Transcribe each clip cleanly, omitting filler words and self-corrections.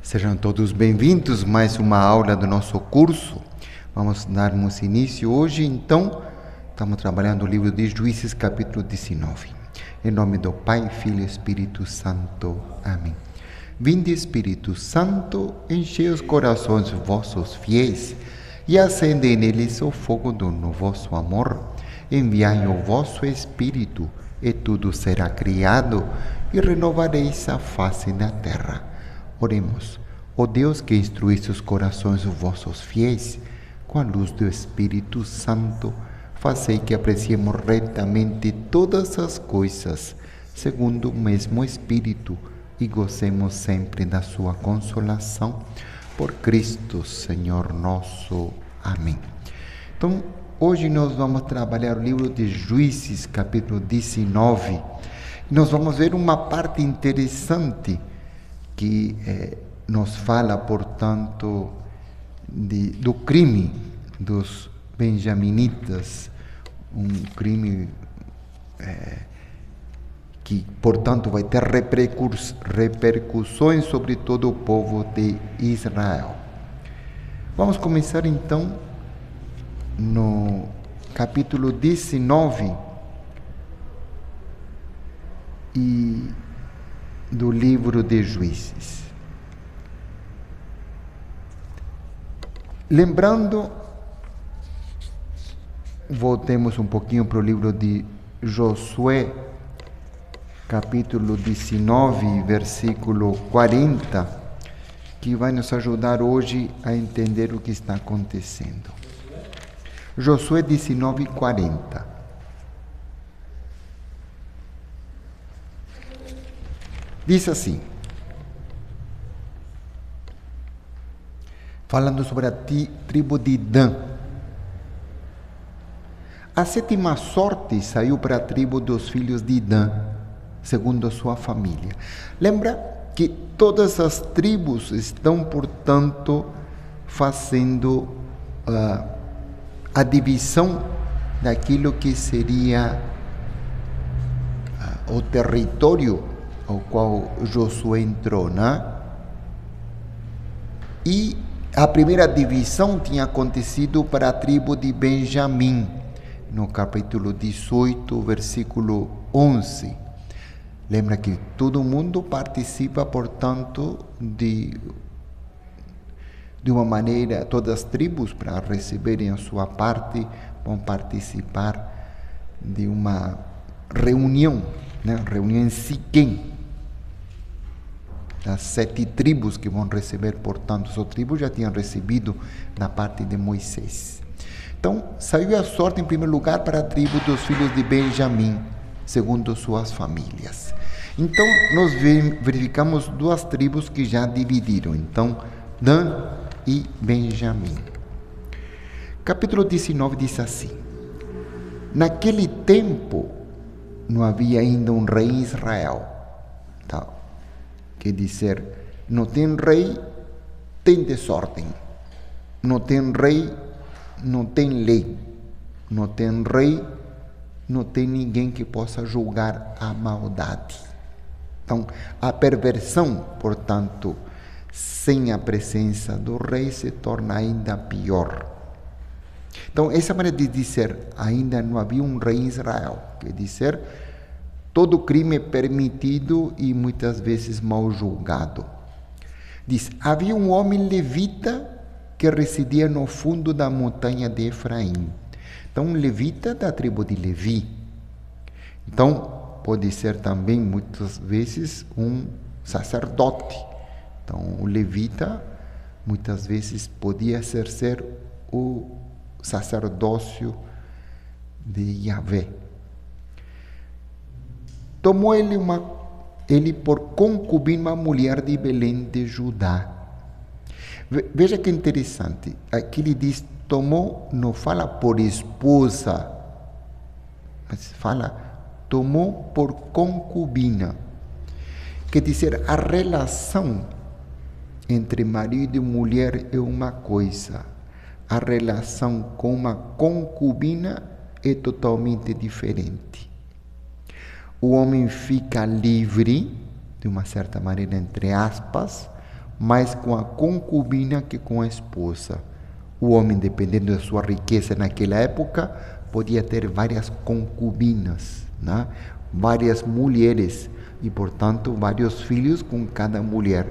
Sejam todos bem-vindos a mais uma aula do nosso curso. Vamos darmos início hoje, então, estamos trabalhando o livro de Juízes, capítulo 19. Em nome do Pai, Filho e Espírito Santo. Amém. Vinde, Espírito Santo, enchei os corações vossos fiéis e acendei neles o fogo do vosso amor. Enviai o vosso Espírito e tudo será criado e renovareis a face da terra. Oremos. Ó Deus que instruísse os corações dos vossos fiéis, com a luz do Espírito Santo, fazei que apreciemos retamente todas as coisas, segundo o mesmo Espírito, e gozemos sempre da sua consolação. Por Cristo, Senhor nosso. Amém. Então, hoje nós vamos trabalhar o livro de Juízes, capítulo 19. Nós vamos ver uma parte interessante que nos fala, portanto, do crime dos benjaminitas, um crime que, portanto, vai ter repercussões sobre todo o povo de Israel. Vamos começar, então, no capítulo 19 do livro de Juízes. Lembrando, voltemos um pouquinho para o livro de Josué, capítulo 19, versículo 40, que vai nos ajudar hoje a entender o que está acontecendo. Josué 19, 40. Diz assim, falando sobre a tribo de Dan. A sétima sorte saiu para a tribo dos filhos de Dan, segundo a sua família. Lembra que todas as tribos estão, portanto, fazendo a divisão daquilo que seria o território ao qual Josué entrou, né? E a primeira divisão tinha acontecido para a tribo de Benjamim, no capítulo 18, versículo 11. Lembra que todo mundo participa, portanto, de uma maneira, todas as tribos, para receberem a sua parte, vão participar de uma reunião, né? Reunião em Siquém. Das 7 tribos que vão receber, portanto, as tribos já tinham recebido da parte de Moisés. Então, saiu a sorte, em primeiro lugar, para a tribo dos filhos de Benjamim, segundo suas famílias. Então, nós verificamos 2 tribos que já dividiram, então, Dan e Benjamim. Capítulo 19 diz assim: naquele tempo, não havia ainda um rei em Israel. Tá? Quer dizer, não tem rei, tem desordem. Não tem rei, não tem lei. Não tem rei, não tem ninguém que possa julgar a maldade. Então, a perversão, portanto, sem a presença do rei, se torna ainda pior. Então, essa maneira de dizer, ainda não havia um rei em Israel, quer dizer, todo crime é permitido e muitas vezes mal julgado. Diz, havia um homem levita que residia no fundo da montanha de Efraim. Então, um levita da tribo de Levi. Então, pode ser também, muitas vezes, um sacerdote. Então, o levita, muitas vezes, podia exercer o sacerdócio de Yahvé. Tomou ele por concubina uma mulher de Belém de Judá. Veja que interessante. Aqui ele diz, tomou, não fala por esposa, mas fala, tomou por concubina. Quer dizer, a relação entre marido e mulher é uma coisa. A relação com uma concubina é totalmente diferente. O homem fica livre, de uma certa maneira, entre aspas, mais com a concubina que com a esposa. O homem, dependendo da sua riqueza naquela época, podia ter várias concubinas, né? Várias mulheres e, portanto, vários filhos com cada mulher.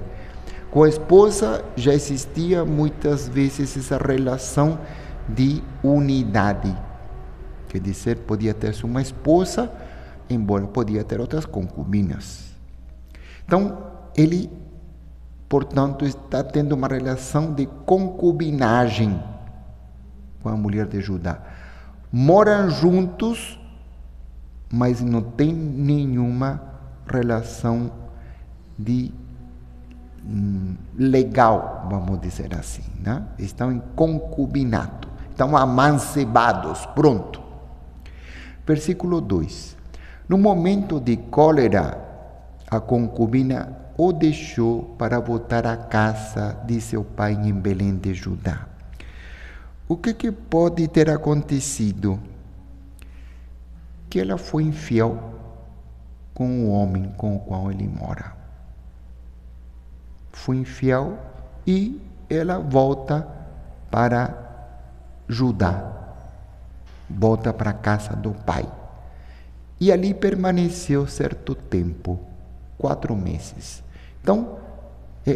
Com a esposa já existia muitas vezes essa relação de unidade. Quer dizer, podia ter uma esposa, embora podia ter outras concubinas. Então, ele, portanto, está tendo uma relação de concubinagem com a mulher de Judá. Moram juntos, mas não tem nenhuma relação de legal, vamos dizer assim, né? Estão em concubinato, estão amancebados, pronto. Versículo 2. No momento de cólera, a concubina o deixou para voltar à casa de seu pai em Belém de Judá. O que pode ter acontecido? Que ela foi infiel com o homem com o qual ele mora. Foi infiel e ela volta para Judá. Volta para a casa do pai. E ali permaneceu certo tempo, 4 meses. Então,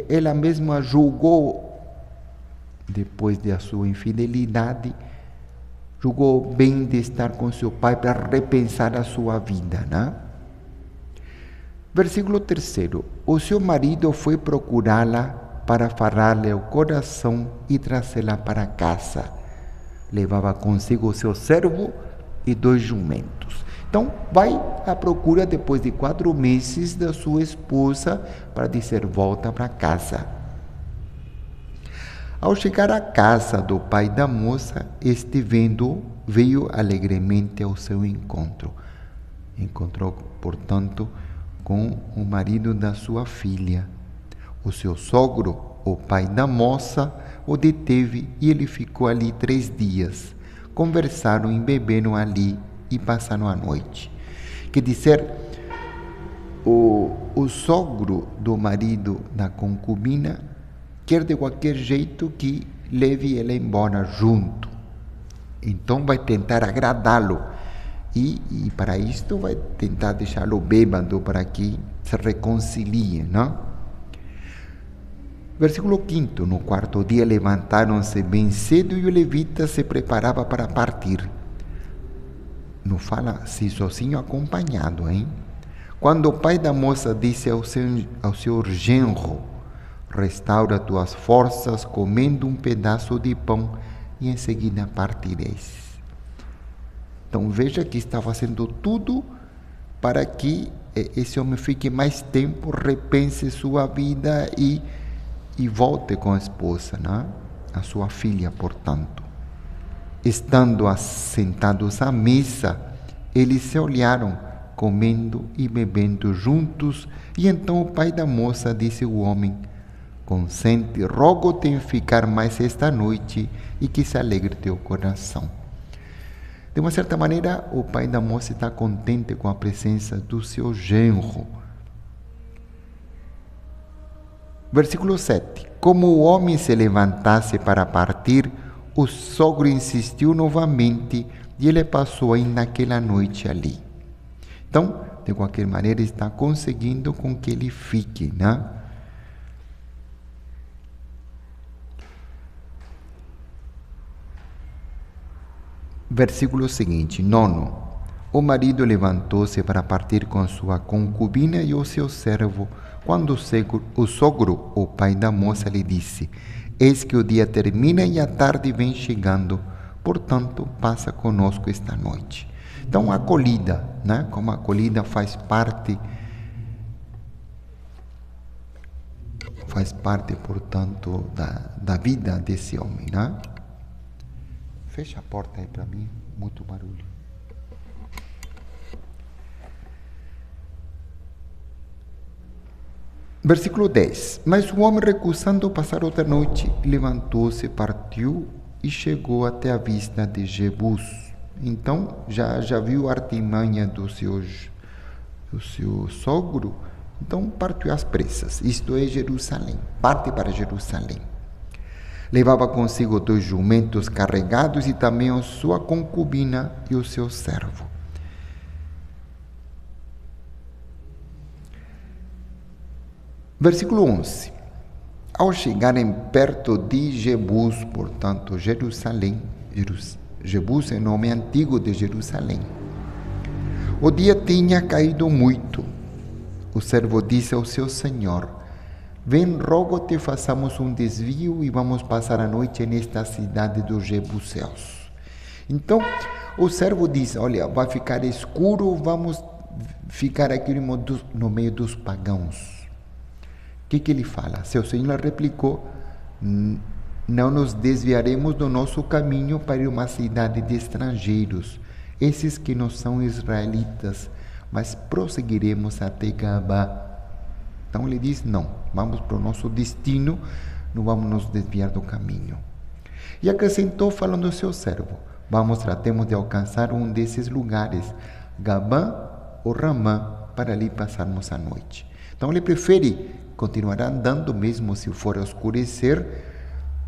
ela mesma julgou, depois da sua infidelidade, julgou bem de estar com seu pai para repensar a sua vida, né? Versículo 3. O seu marido foi procurá-la para falar-lhe o coração e trazê-la para casa. Levava consigo o seu servo e 2 jumentos. Então, vai à procura depois de 4 meses da sua esposa para dizer, volta para casa. Ao chegar à casa do pai da moça, este vendo veio alegremente ao seu encontro. Encontrou, portanto, com o marido da sua filha. O seu sogro, o pai da moça, o deteve e ele ficou ali 3 dias. Conversaram e beberam ali e passaram a noite. Quer dizer, o sogro do marido da concubina quer de qualquer jeito que leve ela embora junto. Então vai tentar agradá-lo. E para isto vai tentar deixá-lo bêbado para que se reconcilie, não? Versículo 5. No 4º dia levantaram-se bem cedo e o levita se preparava para partir. Não fala se sozinho, acompanhado, hein? Quando o pai da moça disse ao seu genro, restaura tuas forças comendo um pedaço de pão e em seguida partireis. Então veja que está fazendo tudo para que esse homem fique mais tempo, repense sua vida e volte com a esposa, né? A sua filha, portanto. Estando sentados à mesa, eles se olharam, comendo e bebendo juntos, e então o pai da moça disse ao homem, consente, rogo-te em ficar mais esta noite e que se alegre teu coração. De uma certa maneira, o pai da moça está contente com a presença do seu genro. Versículo 7. Como o homem se levantasse para partir, o sogro insistiu novamente e ele passou ainda aquela noite ali. Então, de qualquer maneira, está conseguindo com que ele fique, né? Versículo seguinte, 9. O marido levantou-se para partir com sua concubina e o seu servo, quando o sogro, o pai da moça, lhe disse, eis que o dia termina e a tarde vem chegando, portanto, passa conosco esta noite. Então, a acolhida, né? Como a acolhida faz parte, portanto, da vida desse homem, né? Fecha a porta aí para mim, muito barulho. Versículo 10. Mas o homem, recusando passar outra noite, levantou-se, partiu e chegou até a vista de Jebus. Então, já viu a artimanha do seu sogro Então partiu às pressas, isto é Jerusalém, parte para Jerusalém. Levava consigo 2 jumentos carregados e também a sua concubina e o seu servo. Versículo 11. Ao chegarem perto de Jebus, portanto Jerusalém, Jebus é o nome antigo de Jerusalém, o dia tinha caído muito. O servo disse ao seu senhor: vem, rogo-te, façamos um desvio e vamos passar a noite nesta cidade dos Jebuseus. Então, o servo disse: olha, vai ficar escuro, vamos ficar aqui no meio dos pagãos. O que ele fala? Seu senhor replicou: não nos desviaremos do nosso caminho para uma cidade de estrangeiros, esses que não são israelitas, mas prosseguiremos até Gabá. Então ele diz: não, vamos para o nosso destino, não vamos nos desviar do caminho. E acrescentou, falando ao seu servo: vamos, tratemos de alcançar um desses lugares, Gabá ou Ramá, para ali passarmos a noite. Então ele prefere continuar andando, mesmo se for escurecer,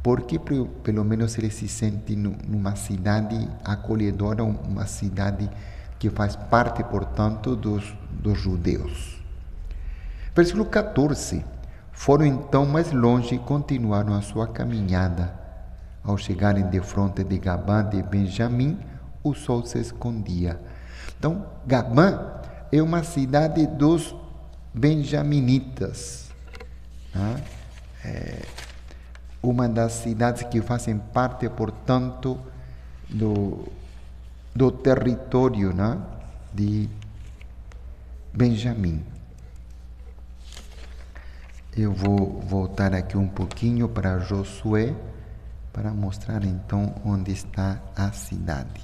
porque pelo menos ele se sente numa cidade acolhedora, uma cidade que faz parte, portanto, dos judeus. Versículo 14. Foram então mais longe e continuaram a sua caminhada. Ao chegarem de fronte de Gabá de Benjamim, o sol se escondia. Então, Gabá é uma cidade dos benjaminitas. É uma das cidades que fazem parte, portanto, do território, né, de Benjamim. Eu vou voltar aqui um pouquinho para Josué, para mostrar então onde está a cidade.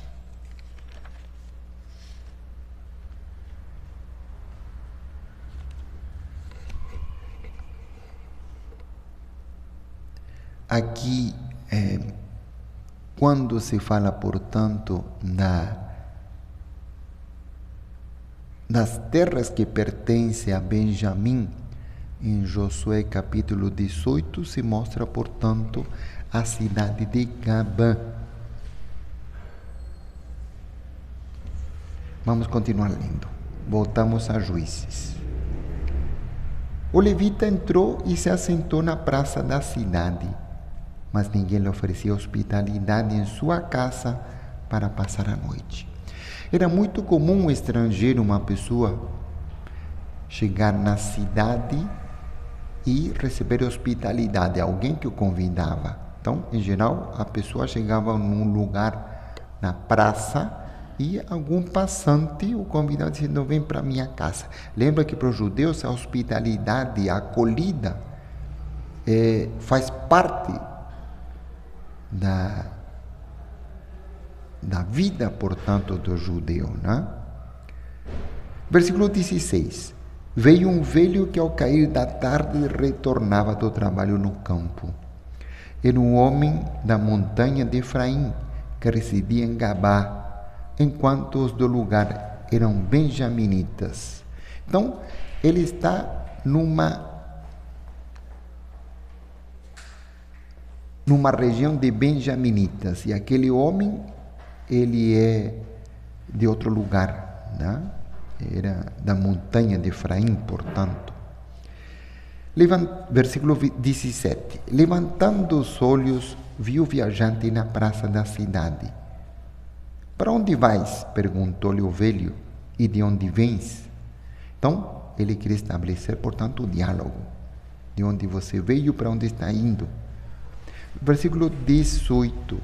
Aqui, quando se fala, portanto, das terras que pertencem a Benjamim, em Josué capítulo 18, se mostra, portanto, a cidade de Gabá. Vamos continuar lendo. Voltamos a Juízes. O levita entrou e se assentou na praça da cidade, mas ninguém lhe oferecia hospitalidade em sua casa para passar a noite. Era muito comum um estrangeiro, uma pessoa, chegar na cidade e receber hospitalidade, alguém que o convidava. Então, em geral, a pessoa chegava num lugar, na praça, e algum passante o convidava dizendo: vem para minha casa. Lembra que para os judeus a hospitalidade, a acolhida, faz parte da vida, portanto, do judeu, né? Versículo 16. Veio um velho que ao cair da tarde retornava do trabalho no campo. Era um homem da montanha de Efraim, que residia em Gabá, enquanto os do lugar eram benjaminitas. Então, ele está numa região de benjaminitas, e aquele homem, ele é de outro lugar, né? Era da montanha de Efraim, portanto. Versículo 17. Levantando os olhos, viu o viajante na praça da cidade. Para onde vais? Perguntou-lhe o velho. E de onde vens? Então, ele queria estabelecer, portanto, o diálogo. De onde você veio, para onde está indo? Versículo 18.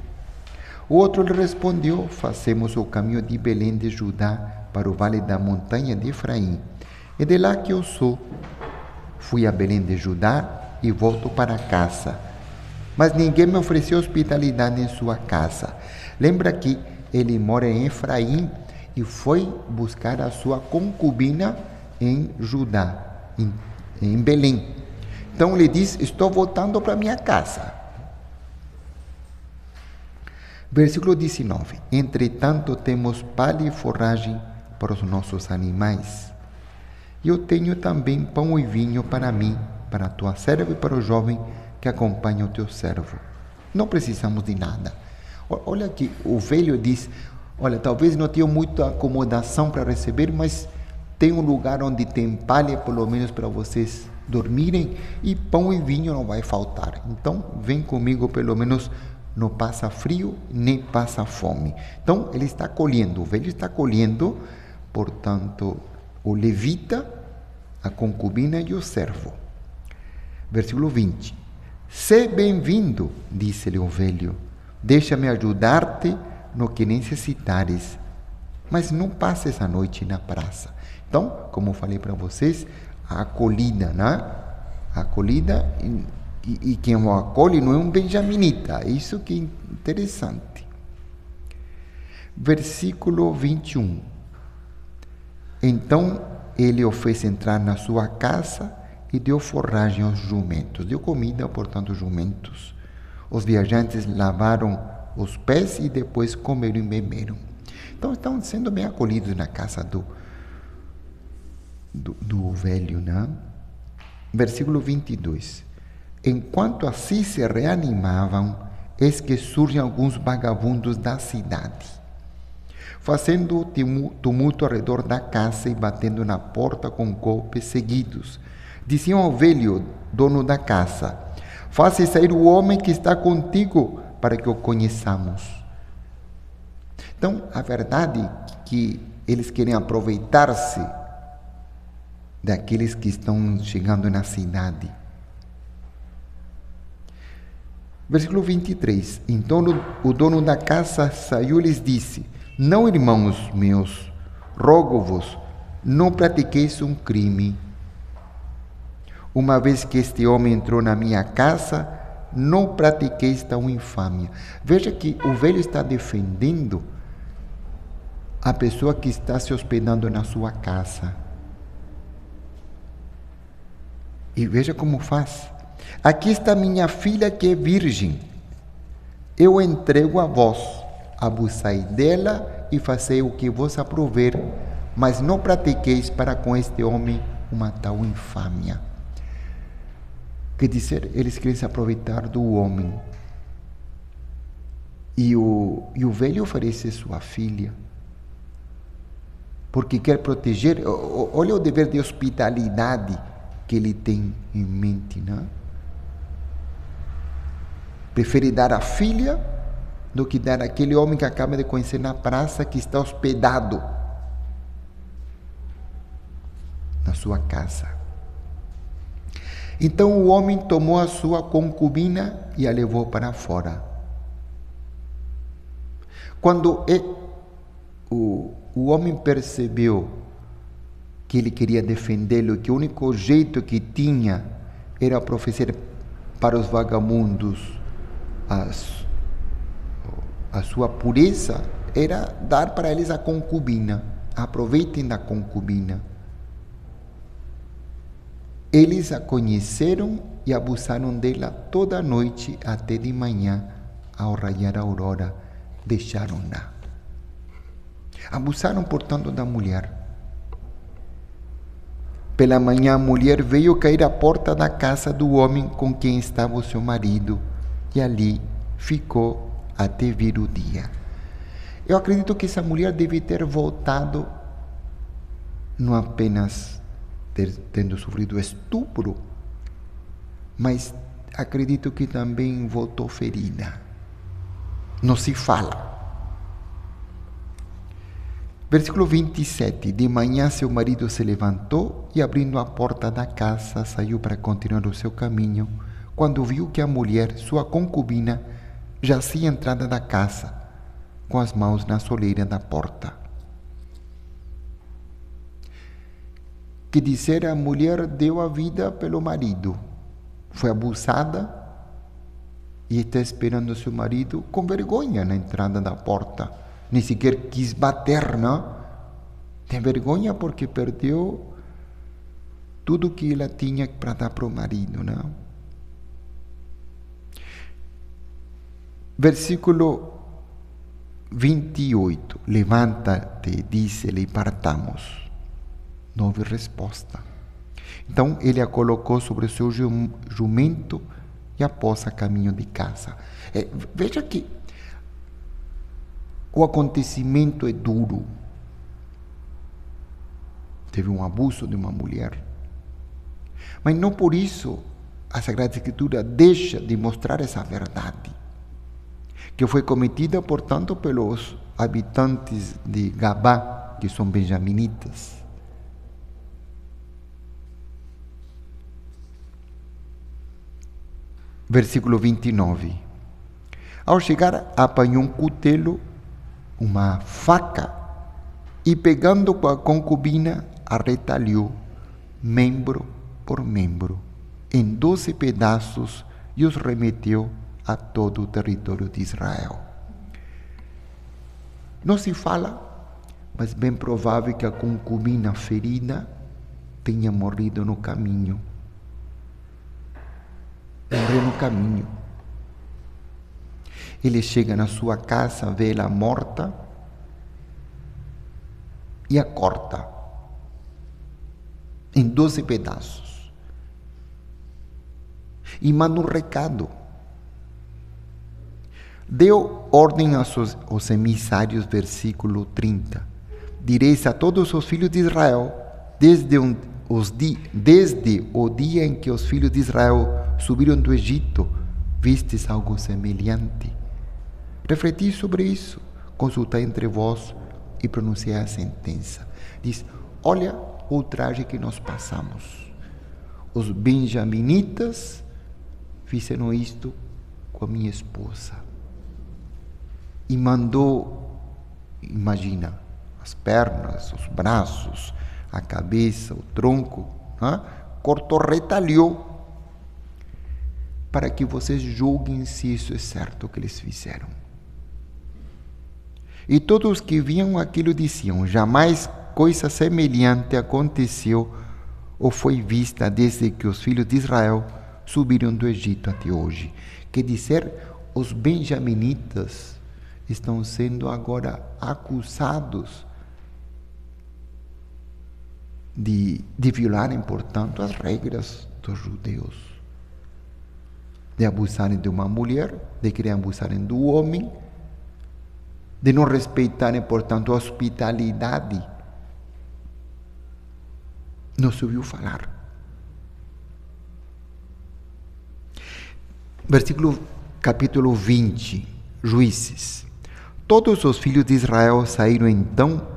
O outro lhe respondeu: fazemos o caminho de Belém de Judá para o vale da montanha de Efraim. É de lá que eu sou. Fui a Belém de Judá e volto para casa. Mas ninguém me ofereceu hospitalidade em sua casa. Lembra que ele mora em Efraim e foi buscar a sua concubina em Judá, em Belém. Então ele diz: estou voltando para minha casa. Versículo 19. Entretanto, temos palha e forragem para os nossos animais. Eu tenho também pão e vinho para mim, para a tua serva e para o jovem que acompanha o teu servo. Não precisamos de nada. Olha aqui, o velho diz, olha, talvez não tenha muita acomodação para receber, mas tem um lugar onde tem palha, pelo menos para vocês dormirem, e pão e vinho não vai faltar. Então, vem comigo, pelo menos não passa frio, nem passa fome. Então, ele está colhendo, o velho está colhendo, portanto, o levita, a concubina e o servo. Versículo 20. Sê bem-vindo, disse-lhe o velho, deixa-me ajudar-te no que necessitares, mas não passes a noite na praça. Então, como eu falei para vocês, a acolhida, né? A acolhida, e quem o acolhe não é um benjaminita, isso que é interessante. Versículo 21. Então ele o fez entrar na sua casa e deu forragem aos jumentos, deu comida, portanto, aos jumentos. Os viajantes lavaram os pés e depois comeram e beberam. Então estão sendo bem acolhidos na casa do velho, né? Versículo 22. Enquanto assim se reanimavam, eis que surgem alguns vagabundos da cidade, fazendo tumulto ao redor da casa e batendo na porta com golpes seguidos. Diziam ao velho, dono da casa: faze sair o homem que está contigo, para que o conheçamos. Então, a verdade é que eles querem aproveitar-se daqueles que estão chegando na cidade. Versículo 23. Então o dono da casa saiu e lhes disse: não, irmãos meus, rogo-vos, não pratiqueis um crime. Uma vez que este homem entrou na minha casa, não pratiqueis tal infâmia. Veja que o velho está defendendo a pessoa que está se hospedando na sua casa. E veja como faz. Aqui está minha filha que é virgem. Eu entrego a vós. Abusai dela e fazei o que vos aprouver, mas não pratiqueis para com este homem uma tal infâmia. Quer dizer, eles querem se aproveitar do homem. E o velho oferece sua filha, porque quer proteger. Olha o dever de hospitalidade que ele tem em mente, né? Prefere dar a filha do que dar aquele homem que acaba de conhecer na praça, que está hospedado na sua casa. Então o homem tomou a sua concubina e a levou para fora. Quando o homem percebeu que ele queria defendê-lo, que o único jeito que tinha era oferecer para os vagabundos a sua pureza, era dar para eles a concubina. Aproveitem da concubina. Eles a conheceram e abusaram dela toda a noite até de manhã, ao raiar a aurora, deixaram-na. Abusaram, portanto, da mulher. Pela manhã a mulher veio cair à porta da casa do homem com quem estava o seu marido, e ali ficou até vir o dia. Eu acredito que essa mulher deve ter voltado, não apenas tendo sofrido estupro, mas acredito que também voltou ferida. Não se fala. Versículo 27. De manhã seu marido se levantou e, abrindo a porta da casa, saiu para continuar o seu caminho, quando viu que a mulher, sua concubina, jazia à entrada da casa, com as mãos na soleira da porta. Que dizer, a mulher deu a vida pelo marido, foi abusada e está esperando seu marido com vergonha na entrada da porta. Nem sequer quis bater, não? Tem vergonha porque perdeu tudo que ela tinha para dar para o marido, não? Versículo 28. Levanta-te, disse-lhe, e partamos. Não houve resposta. Então ele a colocou sobre o seu jumento e a pôs a caminho de casa. Veja que o acontecimento é duro. Teve um abuso de uma mulher. Mas não por isso a Sagrada Escritura deixa de mostrar essa verdade, que foi cometida, portanto, pelos habitantes de Gabá, que são benjaminitas. Versículo 29. Ao chegar, apanhou um cutelo, uma faca, e pegando com a concubina, a retalhou, membro por membro, em 12 pedaços, e os remeteu a todo o território de Israel. Não se fala, mas bem provável que a concubina ferida tenha morrido no caminho. Morreu no caminho. Ele chega na sua casa, vê ela morta e a corta em 12 pedaços. E manda um recado. Deu ordem aos emissários, versículo 30. Direis a todos os filhos de Israel, desde o dia em que os filhos de Israel subiram do Egito, vistes algo semelhante. Refleti sobre isso, consultai entre vós e pronunciai a sentença. Diz, olha o ultraje que nós passamos. Os benjaminitas fizeram isto com a minha esposa. E mandou, imagina, as pernas, os braços, a cabeça, o tronco, cortou, retalhou, para que vocês julguem se isso é certo o que eles fizeram. E todos os que viam aquilo diziam, jamais coisa semelhante aconteceu ou foi vista desde que os filhos de Israel subiram do Egito até hoje. Quer dizer, os benjaminitas estão sendo agora acusados de violarem, portanto, as regras dos judeus, de abusarem de uma mulher, de querer abusarem do homem, de não respeitarem, portanto, a hospitalidade. Não se ouviu falar. Capítulo 20, Juízes. Todos os filhos de Israel saíram então,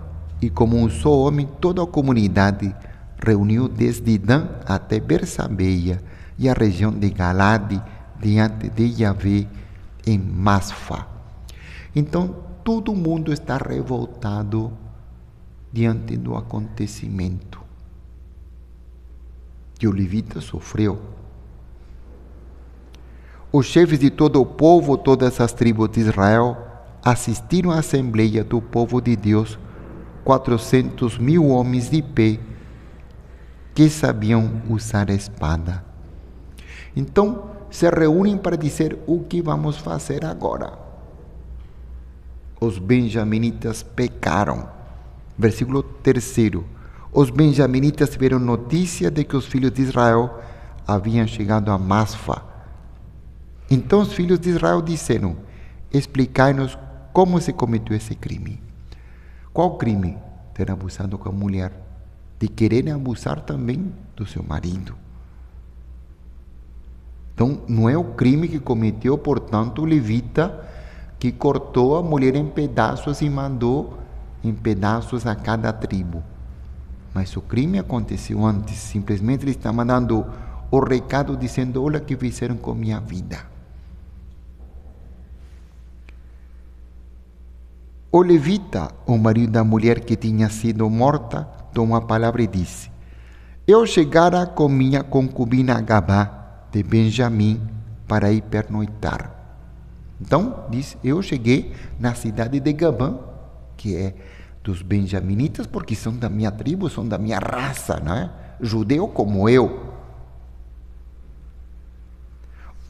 e como um só homem, toda a comunidade reuniu desde Dan até Bersabeia e a região de Galade, diante de Yahvé, em Masfá. Então, todo mundo está revoltado diante do acontecimento que o levita sofreu. Os chefes de todo o povo, todas as tribos de Israel, assistiram à Assembleia do povo de Deus, 400.000 homens de pé, que sabiam usar a espada. Então, se reúnem para dizer o que vamos fazer agora. Os benjaminitas pecaram. Versículo 3. Os benjaminitas tiveram notícia de que os filhos de Israel haviam chegado a Masfá. Então os filhos de Israel disseram, explicai-nos como se cometeu esse crime. Qual crime? Ter abusado com a mulher, de querer abusar também do seu marido. Então, não é o crime que cometeu, portanto, o levita, que cortou a mulher em pedaços e mandou em pedaços a cada tribo. Mas o crime aconteceu antes. Simplesmente ele está mandando o recado dizendo, olha o que fizeram com minha vida. O levita, o marido da mulher que tinha sido morta, tomou a palavra e disse, eu chegara com minha concubina Gabá, de Benjamim, para ir pernoitar. Então, diz, eu cheguei na cidade de Gabá, que é dos benjaminitas, porque são da minha tribo, são da minha raça, não é? Judeu como eu.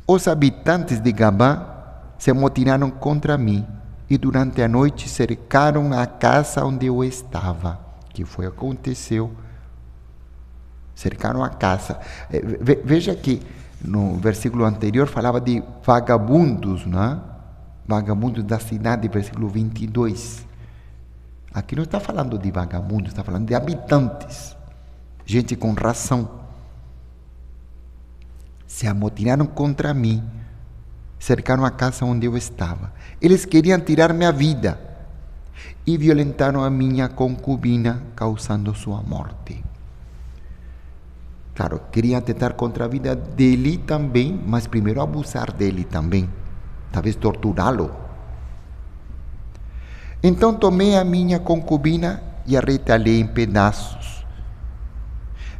Os habitantes de Gabá se amotinaram contra mim e durante a noite cercaram a casa onde eu estava, que foi aconteceu cercaram a casa. Veja que no versículo anterior falava de vagabundos, né? Vagabundos da cidade, versículo 22. Aqui não está falando de vagabundos, está falando de habitantes, gente com razão. Se amotinaram contra mim, cercaram a casa onde eu estava. Eles queriam tirar minha vida e violentaram a minha concubina, causando sua morte. Claro, queriam atentar contra a vida dele também, mas primeiro abusar dele também, talvez torturá-lo. Então tomei a minha concubina e a retalhei em pedaços.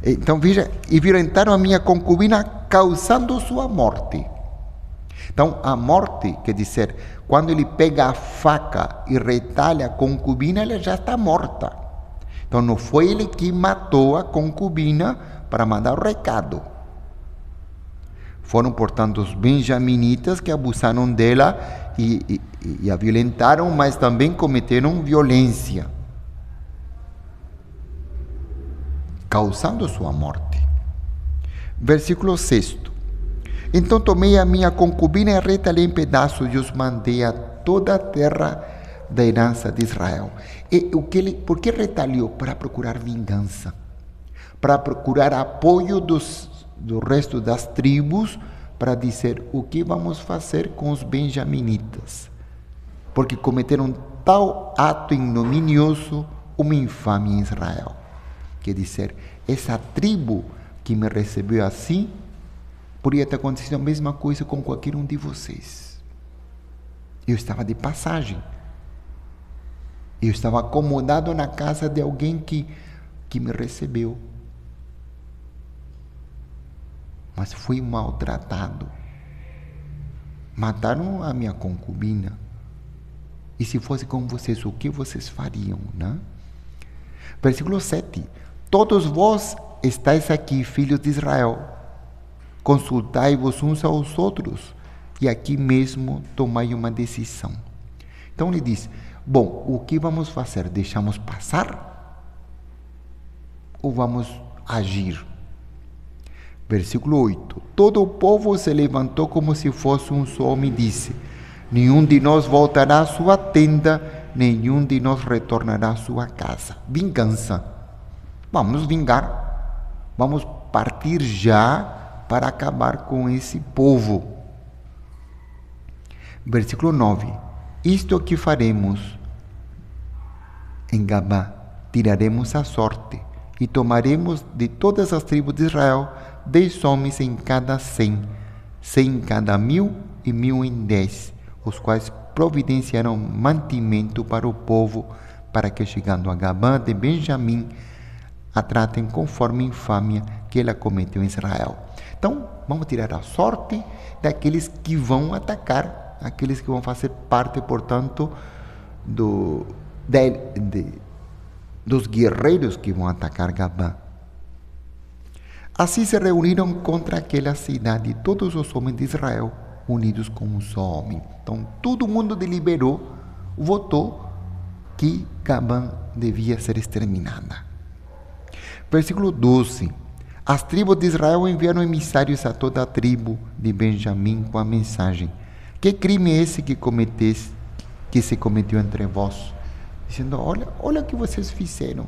Então veja, e violentaram a minha concubina, causando sua morte. Então a morte, quer dizer, quando ele pega a faca e retalha a concubina, ela já está morta. Então não foi ele que matou a concubina para mandar o recado. Foram, portanto, os benjaminitas que abusaram dela e a violentaram, mas também cometeram violência, causando sua morte. Versículo 6. Então tomei a minha concubina e a retalhei em pedaços e os mandei a toda a terra da herança de Israel. Por que retalhou? Para procurar vingança, para procurar apoio do resto das tribos, para dizer o que vamos fazer com os benjaminitas, porque cometeram tal ato ignominioso, uma infâmia em Israel. Quer dizer, essa tribo que me recebeu assim, poderia ter acontecido a mesma coisa com qualquer um de vocês. Eu estava de passagem. Eu estava acomodado na casa de alguém que me recebeu. Mas fui maltratado. Mataram a minha concubina. E se fosse com vocês, o que vocês fariam, né? Versículo 7. Todos vós estáis aqui, filhos de Israel. Consultai-vos uns aos outros, e aqui mesmo tomai uma decisão. Então ele diz, bom, o que vamos fazer? Deixamos passar? Ou vamos agir? Versículo 8. Todo o povo se levantou como se fosse um só homem e disse, nenhum de nós voltará à sua tenda, nenhum de nós retornará à sua casa. Vingança. Vamos vingar. Vamos partir já para acabar com esse povo. Versículo 9. Isto que faremos em Gabá, tiraremos a sorte e tomaremos de todas as tribos de Israel 10 homens em cada 100, 100 em cada 1000 e 1000 em 10, os quais providenciarão mantimento para o povo, para que chegando a Gabá de Benjamim, a tratem conforme a infâmia que ela cometeu em Israel. Então, vamos tirar a sorte daqueles que vão atacar, aqueles que vão fazer parte, portanto, dos guerreiros que vão atacar Gabá. Assim se reuniram contra aquela cidade todos os homens de Israel, unidos como um só homem. Então, todo mundo deliberou, votou que Gabá devia ser exterminada. Versículo 12. As tribos de Israel enviaram emissários a toda a tribo de Benjamim com a mensagem: que crime é esse que se cometeu entre vós? Dizendo, olha o que vocês fizeram.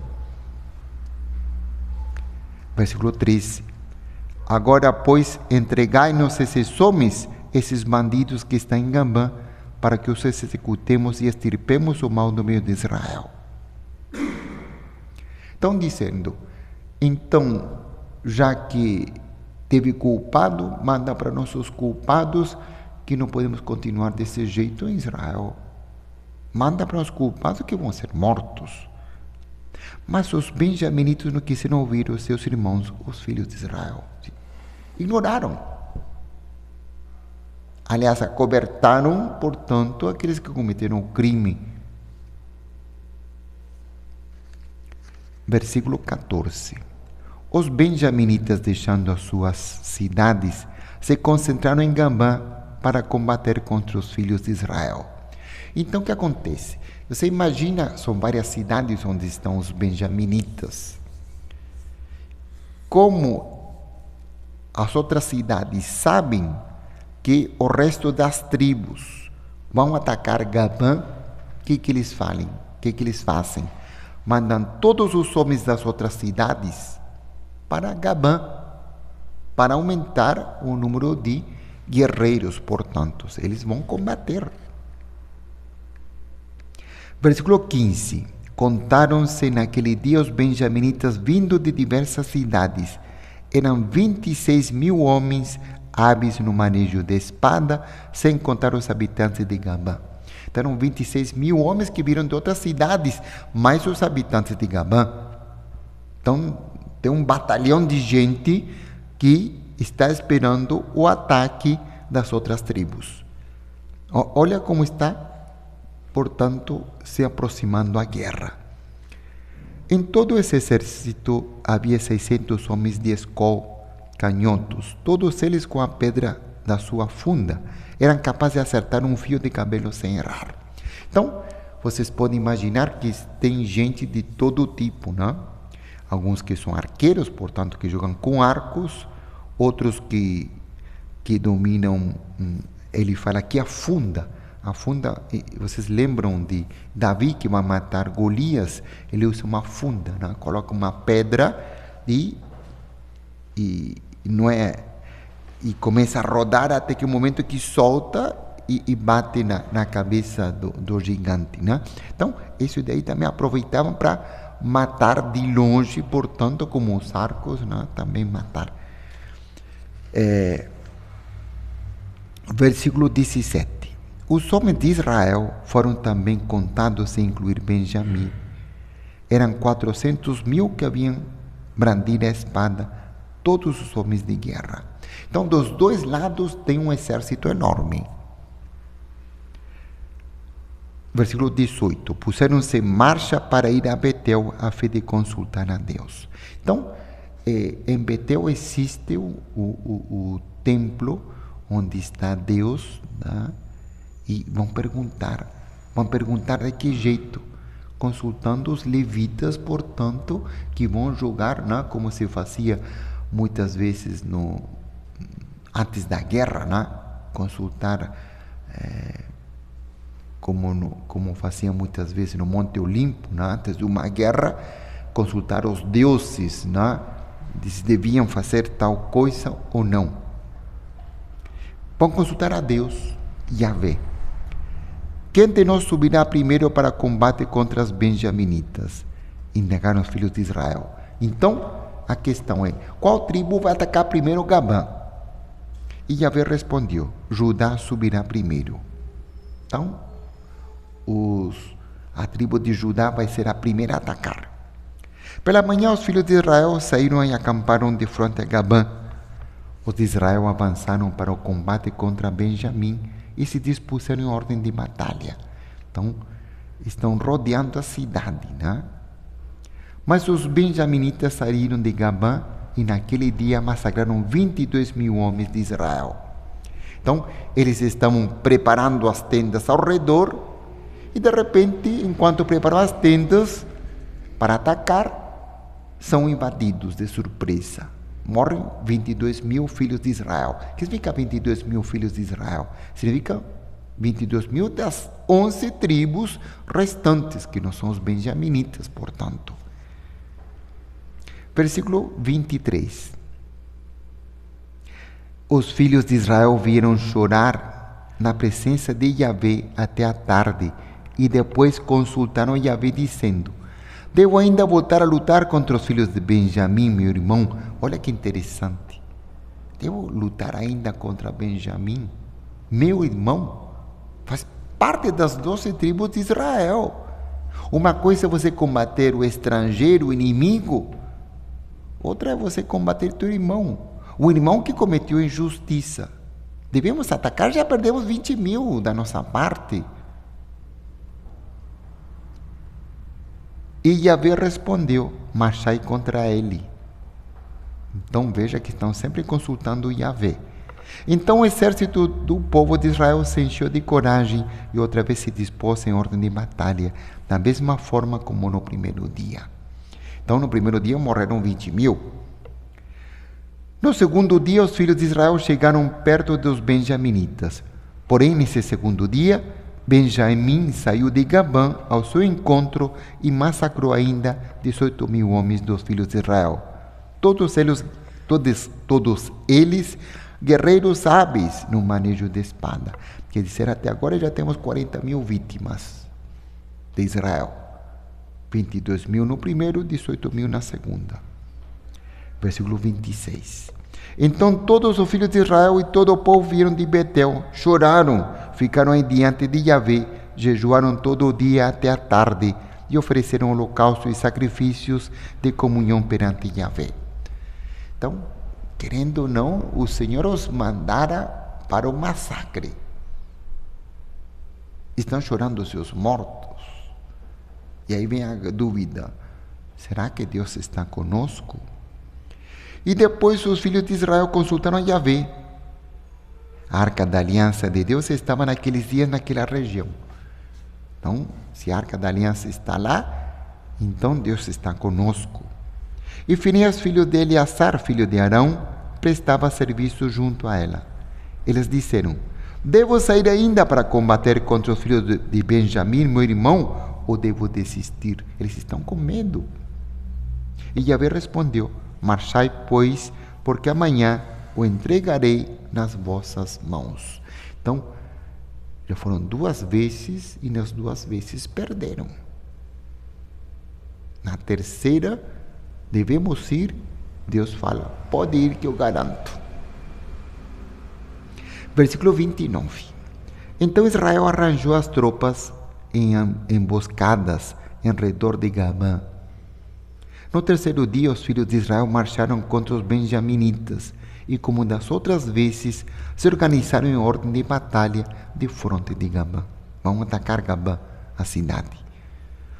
Versículo 13. Agora, pois, entregai-nos esses homens, esses bandidos que estão em Gabá, para que os executemos e extirpemos o mal do meio de Israel. Estão dizendo, então, já que teve culpado, manda para nossos culpados, que não podemos continuar desse jeito em Israel. Manda para os culpados que vão ser mortos. Mas os benjaminitas não quiseram ouvir os seus irmãos, os filhos de Israel. Ignoraram. Aliás, acobertaram, portanto, aqueles que cometeram o crime. Versículo 14. Os benjaminitas, deixando as suas cidades, se concentraram em Gabá para combater contra os filhos de Israel. Então, o que acontece? Você imagina, são várias cidades onde estão os benjaminitas. como as outras cidades sabem que o resto das tribos vão atacar Gabã, o que eles falem? O que eles fazem? Mandam todos os homens das outras cidades para Gabã, para aumentar o número de guerreiros, portanto, eles vão combater. Versículo 15. Contaram-se naquele dia os benjaminitas vindo de diversas cidades. Eram 26.000 homens hábeis no manejo de espada, sem contar os habitantes de Gabã. Então, eram 26.000 homens que viram de outras cidades, mais os habitantes de Gabã. Então, tem um batalhão de gente que está esperando o ataque das outras tribos. Olha como está, portanto, se aproximando a guerra. Em todo esse exército havia 600 homens de escol, canhotos, todos eles com a pedra da sua funda. Eram capazes de acertar um fio de cabelo sem errar. Então, vocês podem imaginar que tem gente de todo tipo, né? Alguns que são arqueiros, portanto, que jogam com arcos, outros que dominam, ele fala aqui a funda. A funda, vocês lembram de Davi que vai matar Golias? Ele usa uma funda, né? Coloca uma pedra e começa a rodar até que o momento que solta e bate na cabeça do gigante, né? Então, isso daí também aproveitavam para matar de longe, portanto, como os arcos, né? Também matar. Versículo 17. Os homens de Israel foram também contados sem incluir Benjamim. Eram 400.000 que haviam brandido a espada, todos os homens de guerra. Então, dos dois lados tem um exército enorme. Versículo 18. Puseram-se em marcha para ir a Betel a fim de consultar a Deus. Então, em Betel existe o templo onde está Deus, né? E vão perguntar de que jeito? Consultando os levitas, portanto, que vão julgar, né? Como se fazia muitas vezes antes da guerra, né? Consultar, como fazia muitas vezes no Monte Olimpo, né? Antes de uma guerra, consultar os deuses, né? Se deviam fazer tal coisa ou não. Vão consultar a Deus, Yahvé. Quem de nós subirá primeiro para combate contra os benjaminitas? Indagaram os filhos de Israel. Então, a questão é, qual tribo vai atacar primeiro Gabã? E Yahvé respondeu, Judá subirá primeiro. Então, a tribo de Judá vai ser a primeira a atacar. Pela manhã, os filhos de Israel saíram e acamparam de frente a Gabã. Os de Israel avançaram para o combate contra Benjamim e se dispuseram em ordem de batalha. Então, estão rodeando a cidade, né? Mas os benjaminitas saíram de Gabã e naquele dia massacraram 22.000 homens de Israel. Então, eles estavam preparando as tendas ao redor e, de repente, enquanto preparam as tendas para atacar, são invadidos de surpresa. Morrem 22.000 filhos de Israel. O que significa 22.000 filhos de Israel? Significa 22.000 das 11 tribos restantes, que não são os benjaminitas, portanto. Versículo 23. Os filhos de Israel vieram chorar na presença de Yahvé até a tarde e depois consultaram Yahvé dizendo, devo ainda voltar a lutar contra os filhos de Benjamim, meu irmão? Olha que interessante. Devo lutar ainda contra Benjamim, meu irmão? Faz parte das 12 tribos de Israel. Uma coisa é você combater o estrangeiro, o inimigo. Outra é você combater teu irmão. O irmão que cometeu injustiça. Devemos atacar, já perdemos 20.000 da nossa parte. E Yahvé respondeu, marchai contra ele. Então veja que estão sempre consultando Yahvé. Então o exército do povo de Israel se encheu de coragem e outra vez se dispôs em ordem de batalha, da mesma forma como no primeiro dia. Então no primeiro dia morreram 20.000. No segundo dia, os filhos de Israel chegaram perto dos benjaminitas. Porém, nesse segundo dia, Benjamim saiu de Gabã ao seu encontro e massacrou ainda 18.000 homens dos filhos de Israel. Todos eles guerreiros hábeis no manejo de espada. Quer dizer, até agora já temos 40.000 vítimas de Israel. 22.000 no primeiro, 18.000 na segunda. Versículo 26. Então todos os filhos de Israel e todo o povo vieram de Betel, choraram, ficaram aí diante de Yahvé, jejuaram todo o dia até a tarde e ofereceram holocausto e sacrifícios de comunhão perante Yahvé. Então, querendo ou não, o Senhor os mandara para o massacre. Estão chorando seus mortos. E aí vem a dúvida: será que Deus está conosco? E depois os filhos de Israel consultaram a Yahvé. A arca da aliança de Deus estava naqueles dias naquela região. Então, se a arca da aliança está lá, então Deus está conosco. E Finéias, filho de Eleazar, filho de Arão, prestava serviço junto a ela. Eles disseram: devo sair ainda para combater contra os filhos de Benjamim, meu irmão, ou devo desistir? Eles estão com medo. E Yahvé respondeu: marchai, pois, porque amanhã o entregarei nas vossas mãos. Então, já foram 2 vezes e nas 2 vezes perderam. Na terceira, devemos ir. Deus fala: pode ir que eu garanto. Versículo 29. Então Israel arranjou as tropas em emboscadas em redor de Gabã. No terceiro dia, os filhos de Israel marcharam contra os benjaminitas e, como das outras vezes, se organizaram em ordem de batalha de fronte de Gabã. Vão atacar Gabã, a cidade.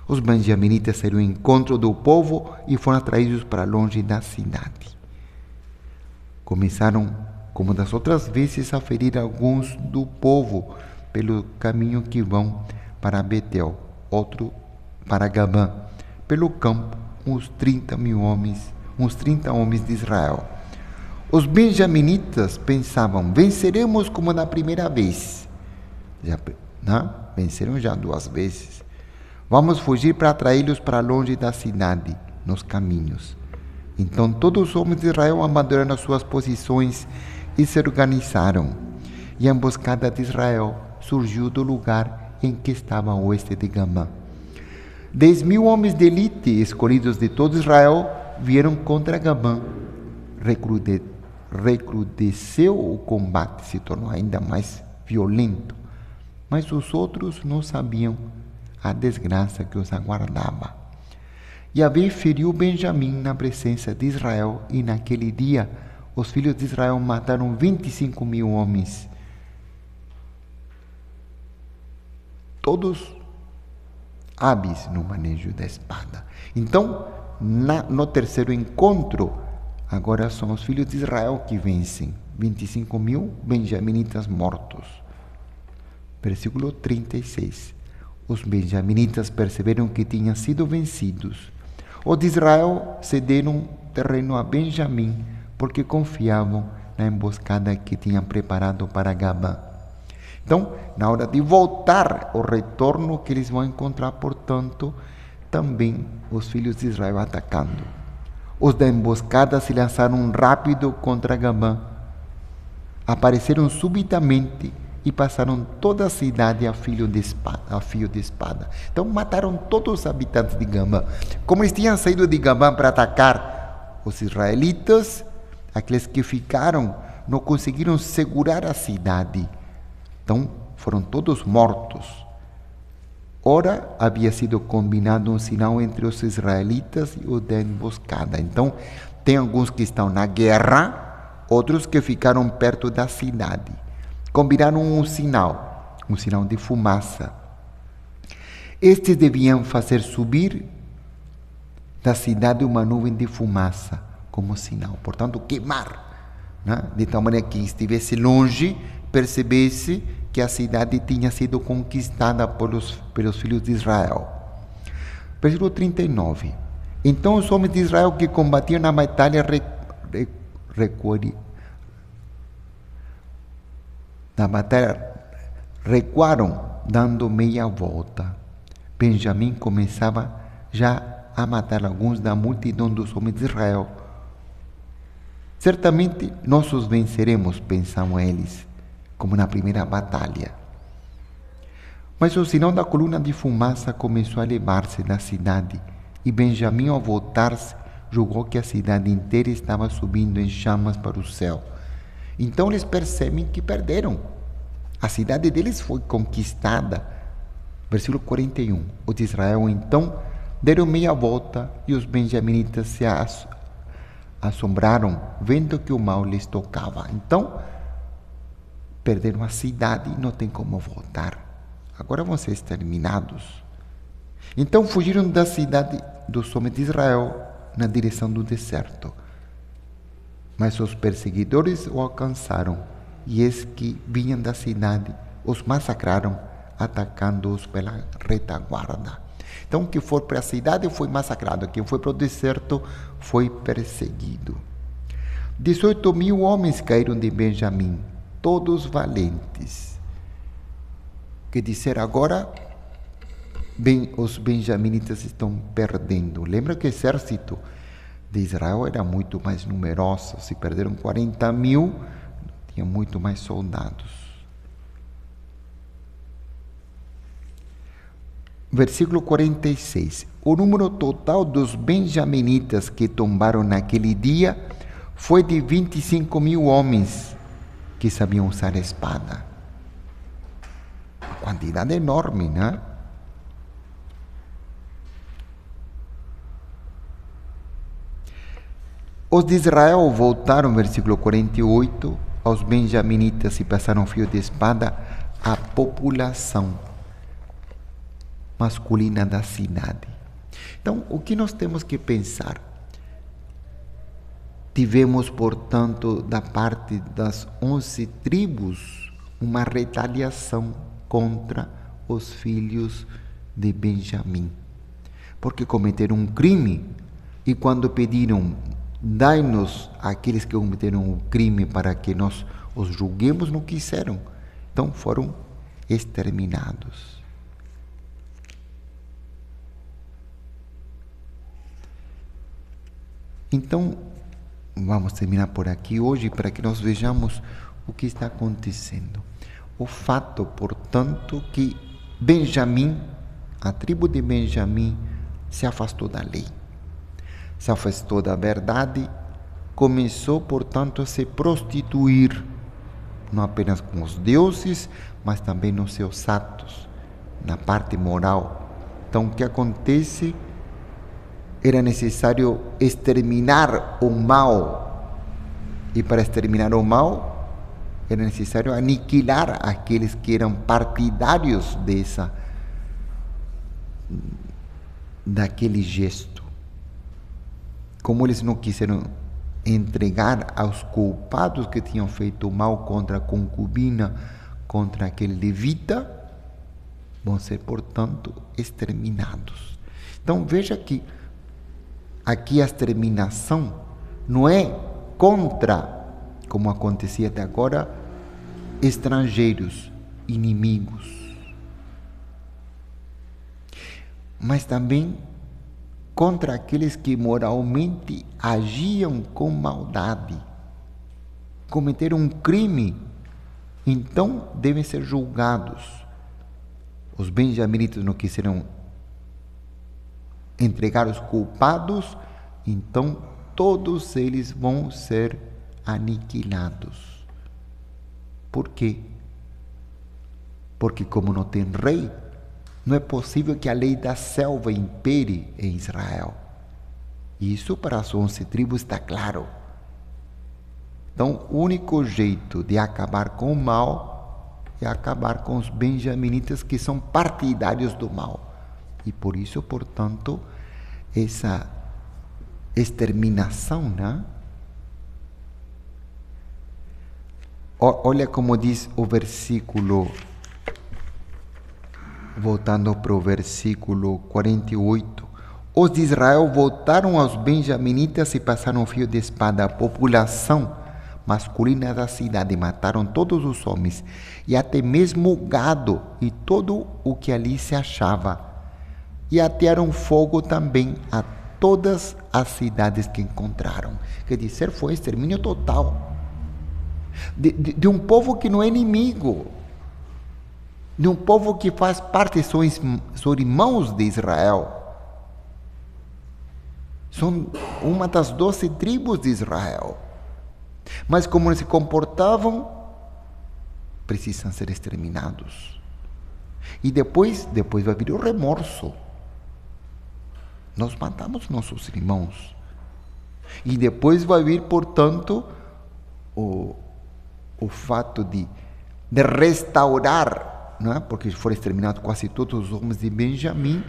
Os benjaminitas saíram ao encontro do povo e foram atraídos para longe da cidade. Começaram, como das outras vezes, a ferir alguns do povo pelo caminho que vão para Betel, outro para Gabã, pelo campo, uns 30 homens de Israel. Os benjaminitas pensavam: venceremos como na primeira vez. Venceram já 2 vezes. Vamos fugir para atraí-los para longe da cidade, nos caminhos. Então todos os homens de Israel abandonaram as suas posições e se organizaram. E a emboscada de Israel surgiu do lugar em que estava a oeste de Gabã. 10.000 homens de elite, escolhidos de todo Israel, vieram contra Gabã. Recrudesceu o combate, se tornou ainda mais violento. Mas os outros não sabiam a desgraça que os aguardava. Yahvé feriu Benjamim na presença de Israel, e naquele dia os filhos de Israel mataram 25.000 homens. Todos hábeis no manejo da espada. Então, no terceiro encontro, agora são os filhos de Israel que vencem. 25.000 benjaminitas mortos. Versículo 36. Os benjaminitas perceberam que tinham sido vencidos. Os de Israel cederam terreno a Benjamim, porque confiavam na emboscada que tinham preparado para Gabã. Então, na hora de voltar, o retorno que eles vão encontrar, portanto, também os filhos de Israel atacando. Os da emboscada se lançaram rápido contra Gabã. Apareceram subitamente e passaram toda a cidade a fio de espada. Então, mataram todos os habitantes de Gabã. Como eles tinham saído de Gabã para atacar os israelitas, aqueles que ficaram não conseguiram segurar a cidade. Então, foram todos mortos. Ora, havia sido combinado um sinal entre os israelitas e os da emboscada. Então, tem alguns que estão na guerra, outros que ficaram perto da cidade. Combinaram um sinal de fumaça. Estes deviam fazer subir da cidade uma nuvem de fumaça como sinal. Portanto, queimar, né? De tal maneira que quem estivesse longe percebesse que a cidade tinha sido conquistada pelos filhos de Israel. Versículo 39. Então os homens de Israel que combatiam na batalha na batalha recuaram, dando meia volta. Benjamim começava já a matar alguns da multidão dos homens de Israel. Certamente nós os venceremos, pensavam eles, como na primeira batalha. Mas o sinal da coluna de fumaça começou a elevar-se da cidade, e Benjamim, ao voltar-se, julgou que a cidade inteira estava subindo em chamas para o céu. Então eles percebem que perderam. A cidade deles foi conquistada. Versículo 41. Os de Israel então deram meia volta e os benjaminitas se assombraram, vendo que o mal lhes tocava. Então, perderam a cidade e não tem como voltar. Agora vão ser exterminados. Então fugiram da cidade dos homens de Israel na direção do deserto. Mas os perseguidores o alcançaram, e eis que vinham da cidade, os massacraram, atacando-os pela retaguarda. Então, quem for para a cidade foi massacrado, quem foi para o deserto foi perseguido. 18.000 homens caíram de Benjamim, todos valentes. Quer dizer, agora os benjaminitas estão perdendo. Lembra que o exército de Israel era muito mais numeroso. Se perderam 40.000, tinha muito mais soldados. Versículo 46. O número total dos benjaminitas que tombaram naquele dia foi de 25.000 homens que sabiam usar a espada. Uma quantidade enorme, né? Os de Israel voltaram, versículo 48, aos benjaminitas e passaram fio de espada à população masculina da cidade. Então, o que nós temos que pensar? Tivemos, portanto, da parte das 11 tribos, uma retaliação contra os filhos de Benjamim, porque cometeram um crime, e quando pediram, dai-nos aqueles que cometeram o crime para que nós os julguemos, não quiseram. Então foram exterminados. Então, vamos terminar por aqui hoje para que nós vejamos o que está acontecendo. O fato, portanto, que Benjamim, a tribo de Benjamim, se afastou da lei. Se afastou da verdade, começou, portanto, a se prostituir, não apenas com os deuses, mas também nos seus atos, na parte moral. Então, o que acontece? Era necessário exterminar o mal, e para exterminar o mal, era necessário aniquilar aqueles que eram partidários daquele gesto. Como eles não quiseram entregar aos culpados que tinham feito o mal contra a concubina, contra aquele levita, vão ser, portanto, exterminados. Então, veja que aqui a exterminação não é contra, como acontecia até agora, estrangeiros, inimigos, mas também contra aqueles que moralmente agiam com maldade, cometeram um crime, então devem ser julgados. Os benjaminitas não quiseram entregar os culpados, então todos eles vão ser aniquilados. Por quê? Porque como não tem rei, não é possível que a lei da selva impere em Israel. Isso para as 11 tribos está claro. Então, o único jeito de acabar com o mal é acabar com os benjaminitas que são partidários do mal. E por isso, portanto, essa exterminação, né? Olha como diz o versículo, voltando para o versículo 48, Os de Israel voltaram aos benjaminitas e passaram fio de espada. A população masculina da cidade mataram todos os homens, e até mesmo o gado e todo o que ali se achava. E atearam fogo também a todas as cidades que encontraram. Quer dizer, foi extermínio total. De um povo que não é inimigo, de um povo que faz parte, são irmãos de Israel. São uma das 12 tribos de Israel. Mas como eles se comportavam, precisam ser exterminados. E depois vai vir o remorso. Nós matamos nossos irmãos. E depois vai vir, portanto, o fato de restaurar, não é? Porque foram exterminados quase todos os homens de Benjamim,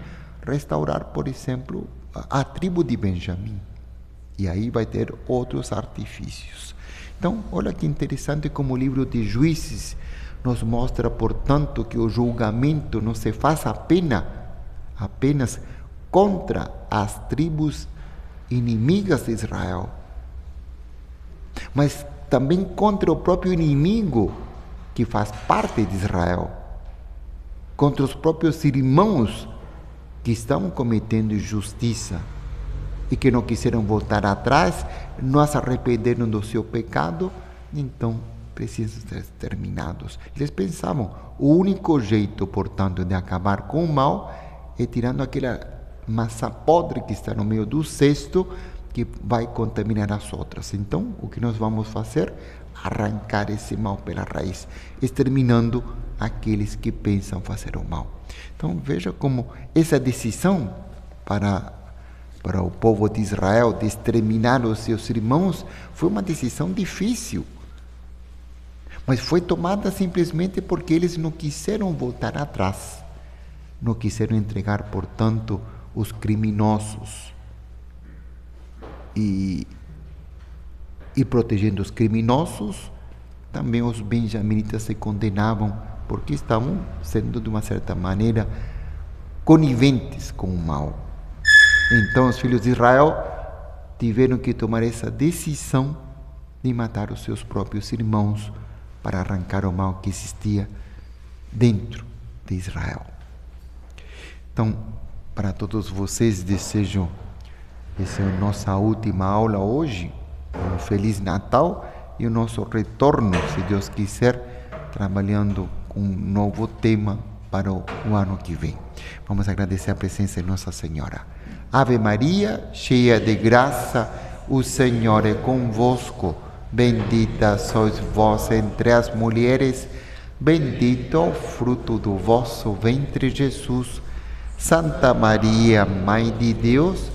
restaurar, por exemplo, a tribo de Benjamim. E aí vai ter outros artifícios. Então, olha que interessante como o livro de Juízes nos mostra, portanto, que o julgamento não se faz apenas contra as tribos inimigas de Israel, mas também contra o próprio inimigo que faz parte de Israel, contra os próprios irmãos que estão cometendo injustiça e que não quiseram voltar atrás, não se arrependeram do seu pecado, então precisam ser exterminados. Eles pensavam, o único jeito, portanto, de acabar com o mal é tirando aquela massa podre que está no meio do cesto, que vai contaminar as outras. Então, o que nós vamos fazer? Arrancar esse mal pela raiz, exterminando aqueles que pensam fazer o mal. Então, veja como essa decisão para o povo de Israel de exterminar os seus irmãos foi uma decisão difícil, mas foi tomada simplesmente porque eles não quiseram voltar atrás, não quiseram entregar, portanto, os criminosos. E protegendo os criminosos, também os benjaminitas se condenavam, porque estavam sendo, de uma certa maneira, coniventes com o mal. Então, os filhos de Israel tiveram que tomar essa decisão de matar os seus próprios irmãos para arrancar o mal que existia dentro de Israel. Então, para todos vocês, desejo, essa é a nossa última aula hoje, um Feliz Natal e o nosso retorno, se Deus quiser, trabalhando com um novo tema para o ano que vem. Vamos agradecer a presença de Nossa Senhora. Ave Maria, cheia de graça, o Senhor é convosco. Bendita sois vós entre as mulheres, bendito é o fruto do vosso ventre, Jesus. Santa Maria, Mãe de Deus,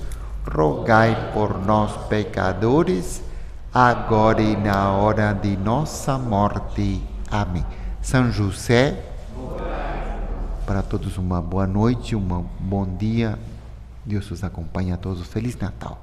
rogai por nós, pecadores, agora e na hora de nossa morte. Amém. São José, para todos uma boa noite, um bom dia. Deus os acompanhe a todos. Feliz Natal.